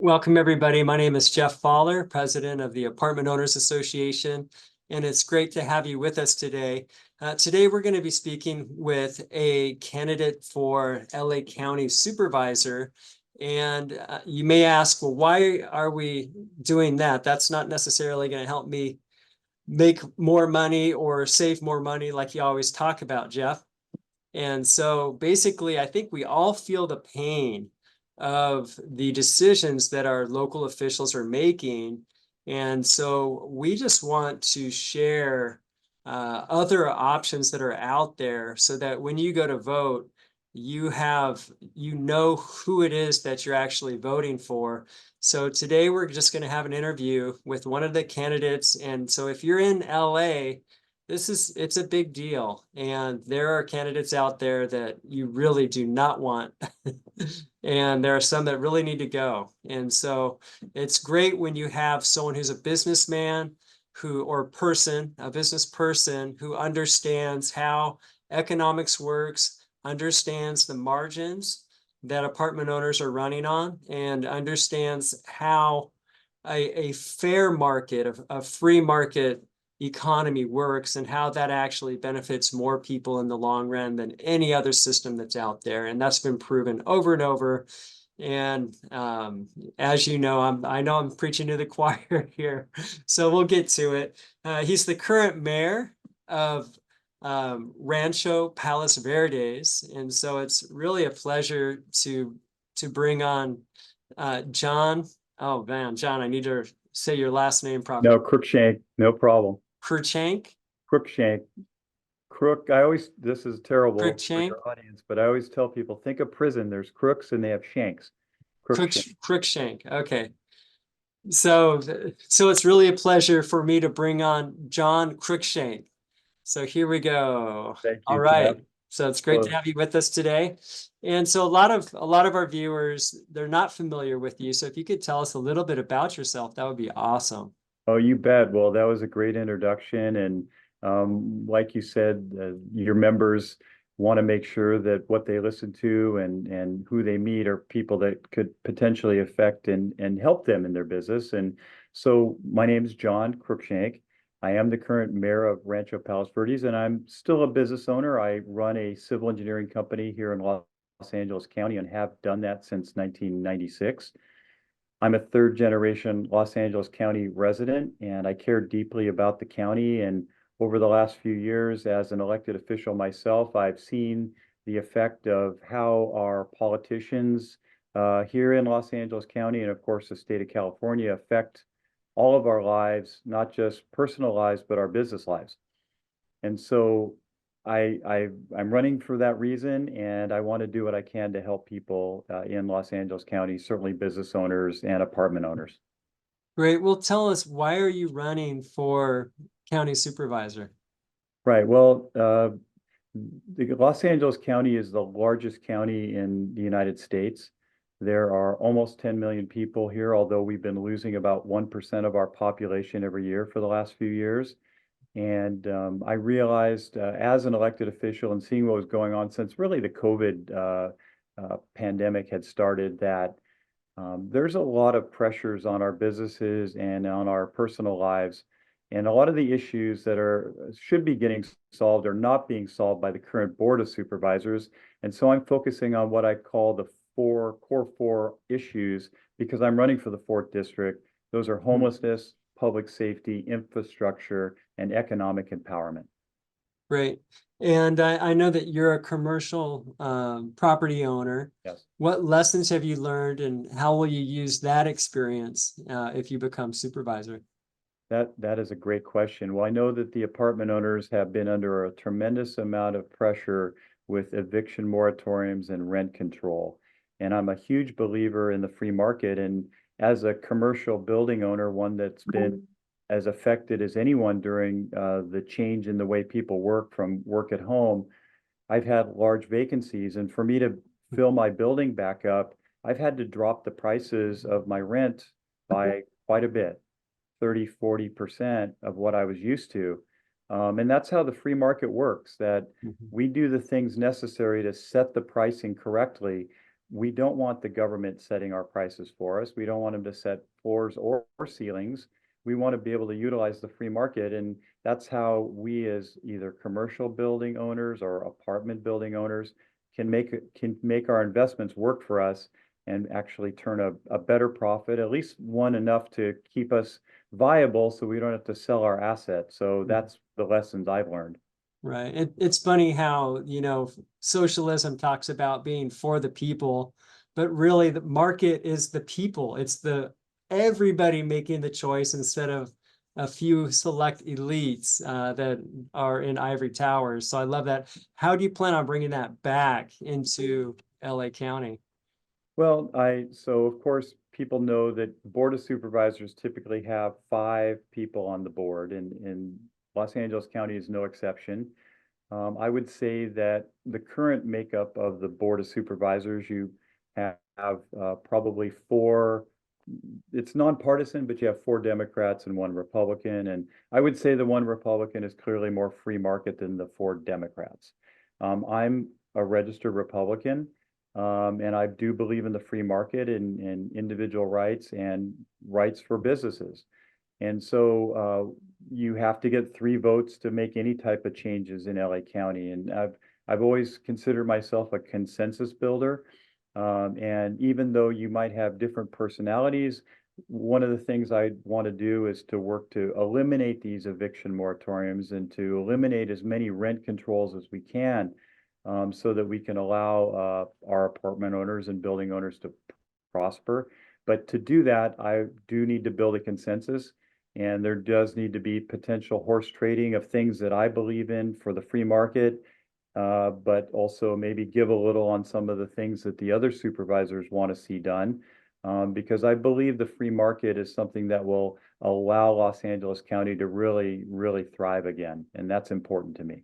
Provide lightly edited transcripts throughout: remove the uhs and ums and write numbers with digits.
Welcome, everybody. My name is Jeff Fowler, president of the Apartment Owners Association, and it's great to have you with us today. Today, we're going to be speaking with a candidate for LA County Supervisor. And you may ask, well, why are we doing that? That's not necessarily going to help me make more money or save more money like you always talk about, Jeff. And so basically, I think we all feel the pain of the decisions that our local officials are making. And so we just want to share other options that are out there so that when you go to vote, you know who it is that you're actually voting for. So today we're just going to have an interview with one of the candidates. And so if you're in LA, it's a big deal. And there are candidates out there that you really do not want. And there are some that really need to go. And so it's great when you have someone who's a businessman a business person who understands how economics works, understands the margins that apartment owners are running on, and understands how a fair market, a free market economy works and how that actually benefits more people in the long run than any other system that's out there. And that's been proven over and over. And as you know, I know I'm preaching to the choir here, so we'll get to it. He's the current mayor of Rancho Palos Verdes, and so it's really a pleasure to bring on John. Oh man, John, I need to say your last name properly. No, Cruikshank, no problem. Cruikshank. Cruikshank. This is terrible for Cruikshank. your audience, but I always tell people, think of prison. There's crooks and they have shanks. Cruikshank. Cruikshank. Okay. So it's really a pleasure for me to bring on John Cruikshank. So here we go. Thank All you, Jeff. right. So it's great to have you with us today. And so a lot of our viewers, they're not familiar with you. So if you could tell us a little bit about yourself, that would be awesome. Oh, you bet. Well, that was a great introduction. And like you said, your members want to make sure that what they listen to and who they meet are people that could potentially affect and help them in their business. And so my name is John Cruikshank. I am the current mayor of Rancho Palos Verdes, and I'm still a business owner. I run a civil engineering company here in Los Angeles County and have done that since 1996. I'm a third generation Los Angeles County resident, and I care deeply about the county. And over the last few years, as an elected official myself, I've seen the effect of how our politicians here in Los Angeles County and, of course, the state of California affect all of our lives, not just personal lives, but our business lives. And so I'm running for that reason, and I want to do what I can to help people in Los Angeles County, certainly business owners and apartment owners. Great. Well, tell us, why are you running for county supervisor? Right. Well, the Los Angeles County is the largest county in the United States. There are almost 10 million people here, although we've been losing about 1% of our population every year for the last few years. And I realized as an elected official and seeing what was going on since really the COVID pandemic had started, that there's a lot of pressures on our businesses and on our personal lives. And a lot of the issues that should be getting solved are not being solved by the current board of supervisors. And so I'm focusing on what I call the core four issues, because I'm running for the 4th district. Those are homelessness, public safety, infrastructure, and economic empowerment. Great. And I know that you're a commercial property owner. Yes. What lessons have you learned, and how will you use that experience if you become supervisor? That is a great question. Well, I know that the apartment owners have been under a tremendous amount of pressure with eviction moratoriums and rent control. And I'm a huge believer in the free market. And as a commercial building owner, one that's been as affected as anyone during the change in the way people work from work at home, I've had large vacancies. And for me to fill my building back up, I've had to drop the prices of my rent by quite a bit. 30–40% of what I was used to. And that's how the free market works, that we do the things necessary to set the pricing correctly. we don't want the government setting our prices for us. We don't want them to set floors or ceilings. We want to be able to utilize the free market. And that's how we, as either commercial building owners or apartment building owners, can make our investments work for us and actually turn a better profit, at least one enough to keep us viable so we don't have to sell our assets. So that's the lessons I've learned. Right. It's funny how, socialism talks about being for the people, but really the market is the people. It's everybody making the choice instead of a few select elites that are in ivory towers. So I love that. How do you plan on bringing that back into LA County? Well, so of course, people know that Board of Supervisors typically have 5 people on the board, and Los Angeles County is no exception. I would say that the current makeup of the Board of Supervisors, you have probably 4, it's nonpartisan, but you have 4 Democrats and 1 Republican. And I would say the 1 Republican is clearly more free market than the 4 Democrats. I'm a registered Republican, and I do believe in the free market and individual rights and rights for businesses. And so you have to get 3 votes to make any type of changes in LA County. And I've always considered myself a consensus builder. And even though you might have different personalities, one of the things I want to do is to work to eliminate these eviction moratoriums and to eliminate as many rent controls as we can, so that we can allow our apartment owners and building owners to prosper. But to do that, I do need to build a consensus. And there does need to be potential horse trading of things that I believe in for the free market, but also maybe give a little on some of the things that the other supervisors want to see done, because I believe the free market is something that will allow Los Angeles County to really, really thrive again. And that's important to me.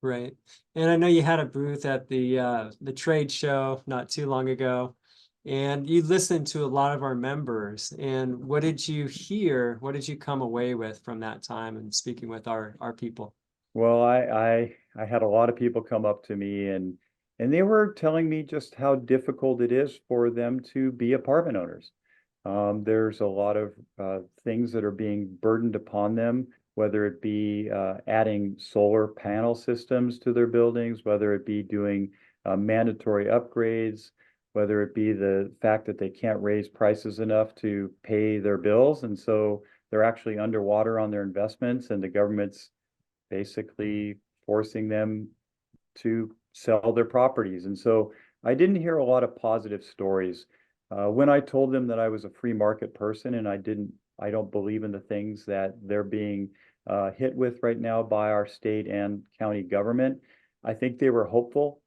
Right. And I know you had a booth at the trade show not too long ago, and you listened to a lot of our members. And what did you hear? What did you come away with from that time and speaking with our people? Well, I had a lot of people come up to me, and they were telling me just how difficult it is for them to be apartment owners. There's a lot of things that are being burdened upon them, whether it be adding solar panel systems to their buildings, whether it be doing mandatory upgrades, whether it be the fact that they can't raise prices enough to pay their bills. And so they're actually underwater on their investments, and the government's basically forcing them to sell their properties. And so I didn't hear a lot of positive stories. When I told them that I was a free market person and I don't believe in the things that they're being hit with right now by our state and county government, I think they were hopeful.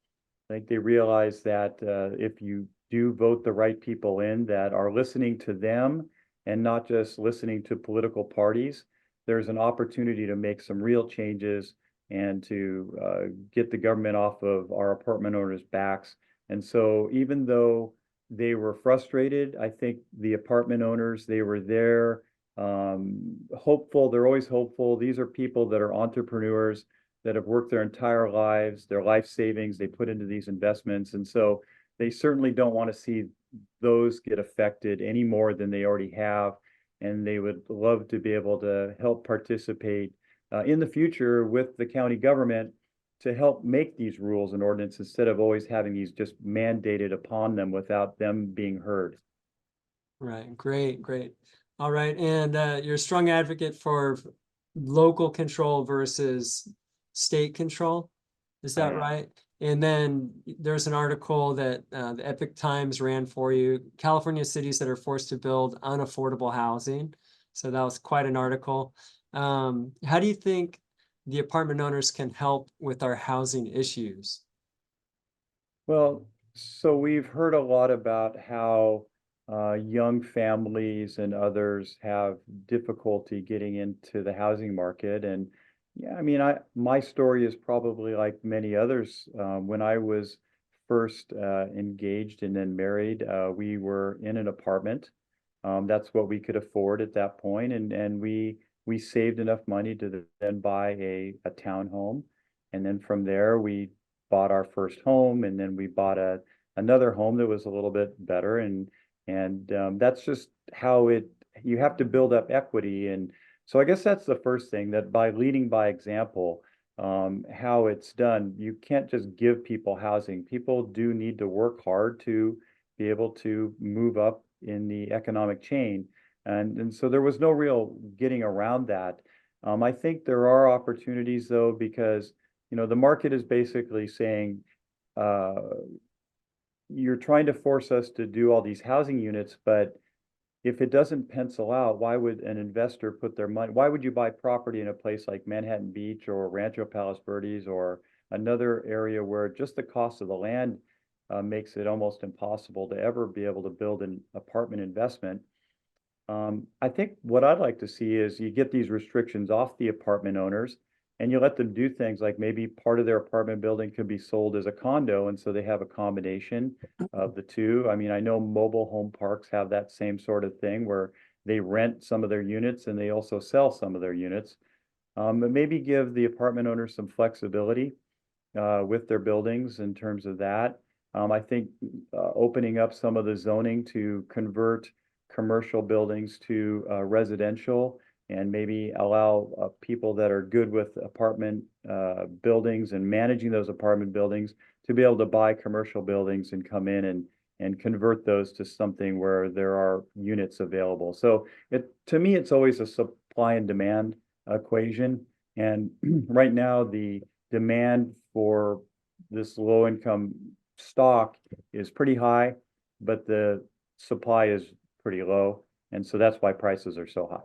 I think they realized that if you do vote the right people in that are listening to them and not just listening to political parties, there's an opportunity to make some real changes and to get the government off of our apartment owners' backs. And so even though they were frustrated, I think the apartment owners, they were there, hopeful. They're always hopeful. These are people that are entrepreneurs that have worked their entire lives, their life savings, they put into these investments. And so they certainly don't want to see those get affected any more than they already have. And they would love to be able to help participate in the future with the county government to help make these rules and ordinances instead of always having these just mandated upon them without them being heard. Right. Great. Great. All right. And you're a strong advocate for local control versus state control. Is I that am. right? And then there's an article that the Epic Times ran for you, California cities that are forced to build unaffordable housing. So that was quite an article. How do you think the apartment owners can help with our housing issues? Well, so we've heard a lot about how young families and others have difficulty getting into the housing market. And yeah, I mean, my story is probably like many others. When I was first engaged and then married, we were in an apartment. That's what we could afford at that point, and we saved enough money to then buy a townhome, and then from there we bought our first home, and then we bought another home that was a little bit better. That's just how you have to build up equity. And so I guess that's the first thing, that by leading by example, how it's done, you can't just give people housing. People do need to work hard to be able to move up in the economic chain. And so there was no real getting around that. I think there are opportunities though, because, the market is basically saying, uh, you're trying to force us to do all these housing units, but if it doesn't pencil out, why would an investor put their money? Why would you buy property in a place like Manhattan Beach or Rancho Palos Verdes or another area where just the cost of the land makes it almost impossible to ever be able to build an apartment investment? I think what I'd like to see is you get these restrictions off the apartment owners and you let them do things like maybe part of their apartment building could be sold as a condo. And so they have a combination of the two. I mean, I know mobile home parks have that same sort of thing where they rent some of their units and they also sell some of their units. But maybe give the apartment owners some flexibility with their buildings in terms of that. I think opening up some of the zoning to convert commercial buildings to residential and maybe allow people that are good with apartment buildings and managing those apartment buildings to be able to buy commercial buildings and come in and convert those to something where there are units available. So to me, it's always a supply and demand equation. And right now, the demand for this low income stock is pretty high, but the supply is pretty low. And so that's why prices are so high.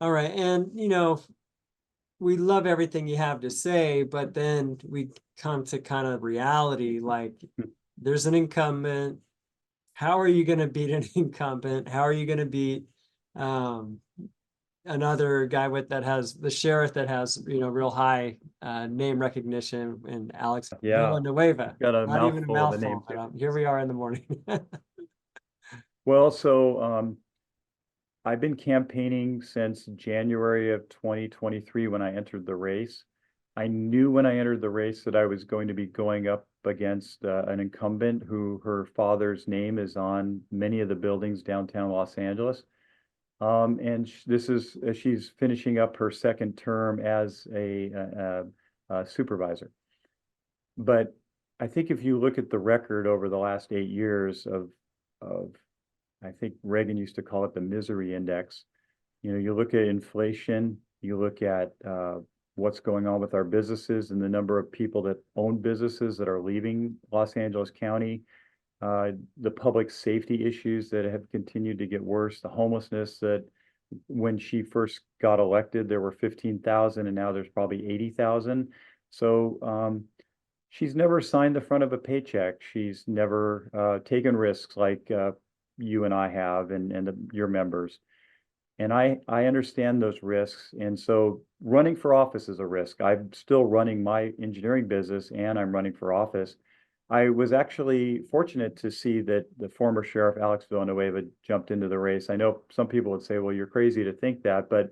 All right. And, we love everything you have to say, but then we come to kind of reality, like there's an incumbent. How are you going to beat an incumbent? How are you going to beat another guy that has the sheriff that has, real high name recognition, and Alex Villanueva? Got a Not even a mouthful of the name mouthful, too. but here we are in the morning. Well, so I've been campaigning since January of 2023 when I entered the race. I knew when I entered the race that I was going to be going up against an incumbent who her father's name is on many of the buildings downtown Los Angeles. And she's finishing up her second term as a supervisor. But I think if you look at the record over the last 8 years of I think Reagan used to call it the misery index. You look at inflation, you look at what's going on with our businesses and the number of people that own businesses that are leaving Los Angeles County, the public safety issues that have continued to get worse, the homelessness that when she first got elected, there were 15,000 and now there's probably 80,000. So she's never signed the front of a paycheck. She's never taken risks like you and I have and your members. And I understand those risks. And so running for office is a risk. I'm still running my engineering business and I'm running for office. I was actually fortunate to see that the former sheriff, Alex Villanueva, jumped into the race. I know some people would say, well, you're crazy to think that, but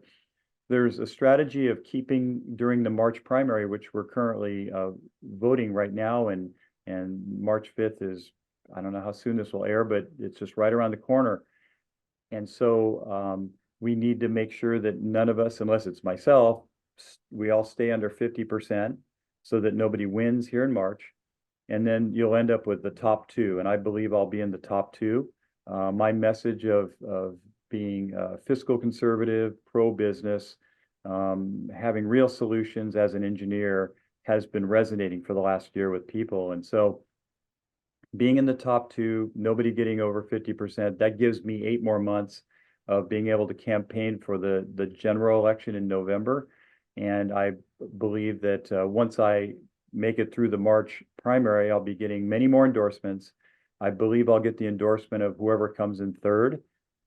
there's a strategy of keeping during the March primary, which we're currently voting right now. And March 5th is, I don't know how soon this will air, but it's just right around the corner. And so we need to make sure that none of us, unless it's myself, we all stay under 50% so that nobody wins here in March. And then you'll end up with the top two. And I believe I'll be in the top two. My message of being fiscal conservative, pro-business, having real solutions as an engineer has been resonating for the last year with people. And so being in the top two, nobody getting over 50%, that gives me 8 more months of being able to campaign for the general election in November. And I believe that once I make it through the March primary, I'll be getting many more endorsements. I believe I'll get the endorsement of whoever comes in third.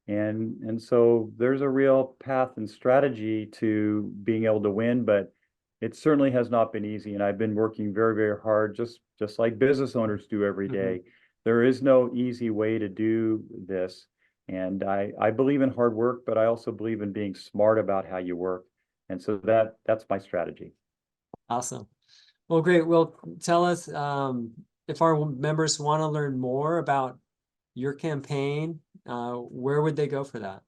And so there's a real path and strategy to being able to win, but it certainly has not been easy. And I've been working very, very hard, just like business owners do every day. There is no easy way to do this. And I believe in hard work, but I also believe in being smart about how you work. And so that's my strategy. Awesome. Well, great. Well, tell us, if our members want to learn more about your campaign, where would they go for that?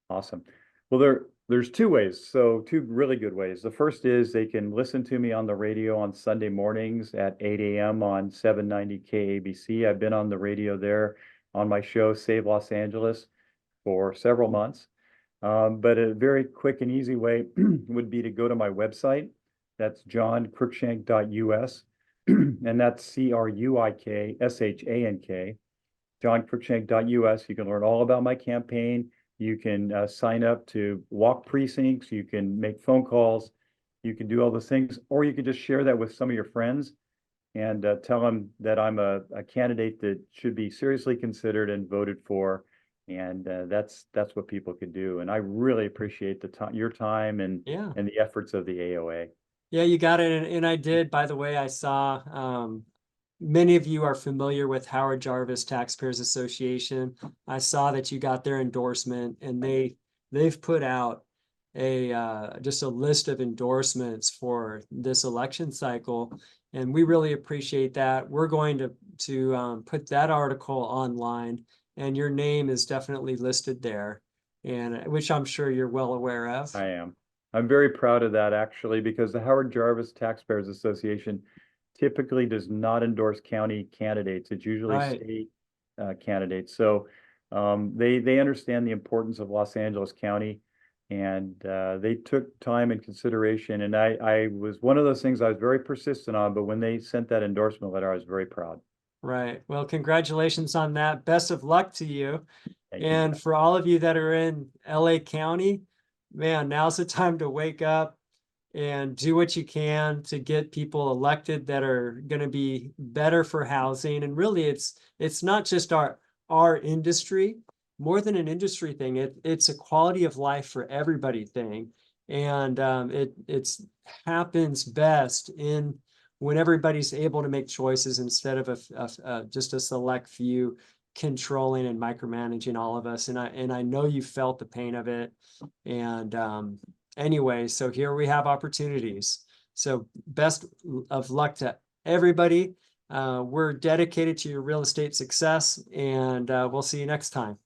Awesome. Well, there's two ways. So two really good ways. The first is they can listen to me on the radio on Sunday mornings at 8 a.m. on 790 KABC. I've been on the radio there on my show, Save Los Angeles, for several months. But a very quick and easy way would be to go to my website. That's johncruikshank.us, and that's CRUIKSHANK, johncruikshank.us. You can learn all about my campaign. You can sign up to walk precincts. You can make phone calls. You can do all those things, or you can just share that with some of your friends and tell them that I'm a candidate that should be seriously considered and voted for. And that's what people could do. And I really appreciate the time, your time, and Yeah. and the efforts of the AOA. Yeah, you got it. And I did, by the way, I saw many of you are familiar with Howard Jarvis Taxpayers Association. I saw that you got their endorsement, and they've put out a just a list of endorsements for this election cycle, and we really appreciate that. We're going to put that article online, and your name is definitely listed there, and which I'm sure you're well aware of. I am. I'm very proud of that, actually, because the Howard Jarvis Taxpayers Association typically does not endorse county candidates. It's usually Right. state candidates. So they understand the importance of Los Angeles County, and they took time and consideration. And I was one of those things I was very persistent on, but when they sent that endorsement letter, I was very proud. Right. Well, congratulations on that. Best of luck to you. Thank you. And for all of you that are in LA County, man, now's the time to wake up and do what you can to get people elected that are going to be better for housing. And really, it's not just our industry, more than an industry thing. It's a quality of life for everybody thing. And it's happens best when everybody's able to make choices instead of just a select few controlling and micromanaging all of us. And I know you felt the pain of it. And anyway, so here we have opportunities. So best of luck to everybody. We're dedicated to your real estate success, and we'll see you next time.